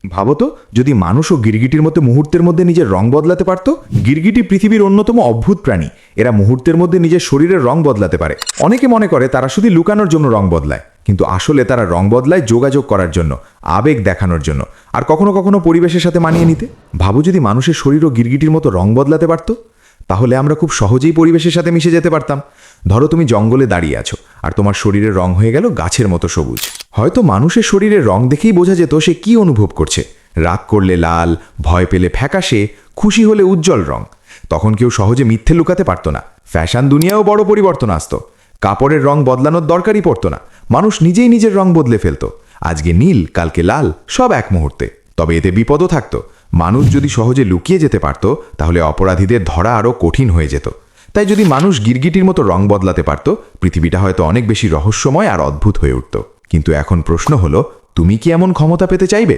ভাবো তো, যদি মানুষও গিরগিটির মধ্যে মুহূর্তের মধ্যে নিজের রং বদলাতে পারত। গিরগিটি পৃথিবীর অন্যতম অদ্ভুত প্রাণী। এরা মুহূর্তের মধ্যে নিজের শরীরের রং বদলাতে পারে। অনেকে মনে করে তারা শুধু লুকানোর জন্য রং বদলায়, কিন্তু আসলে তারা রং বদলায় যোগাযোগ করার জন্য, আবেগ দেখানোর জন্য, আর কখনো কখনো পরিবেশের সাথে মানিয়ে নিতে। ভাবো যদি মানুষের শরীরও গিরগিটির মতো রং বদলাতে পারত, তাহলে আমরা খুব সহজেই পরিবেশের সাথে মিশে যেতে পারতাম। ধরো তুমি জঙ্গলে দাঁড়িয়ে আছো, আর তোমার শরীরের রং হয়ে গেল গাছের মতো সবুজ। হয়তো মানুষের শরীরের রং দেখেই বোঝা যেত সে কি অনুভব করছে। রাগ করলে লাল, ভয় পেলে ফ্যাকাশে, খুশি হলে উজ্জ্বল রং। তখন কেউ সহজে মিথ্যে লুকাতে পারত না। ফ্যাশন দুনিয়াও বড় পরিবর্তন আসতো। কাপড়ের রং বদলানোর দরকারই পড়তো না। মানুষ নিজেই নিজের রং বদলে ফেলতো। আজকে নীল, কালকে লাল, সব এক মুহূর্তে। তবে এতে বিপদও থাকতো। মানুষ যদি সহজে লুকিয়ে যেতে পারত, তাহলে অপরাধীদের ধরা আরও কঠিন হয়ে যেত। তাই যদি মানুষ গিরগিটির মতো রং বদলাতে পারত, পৃথিবীটা হয়তো অনেক বেশি রহস্যময় আর অদ্ভুত হয়ে উঠত। কিন্তু এখন প্রশ্ন হলো, তুমি কি এমন ক্ষমতা পেতে চাইবে?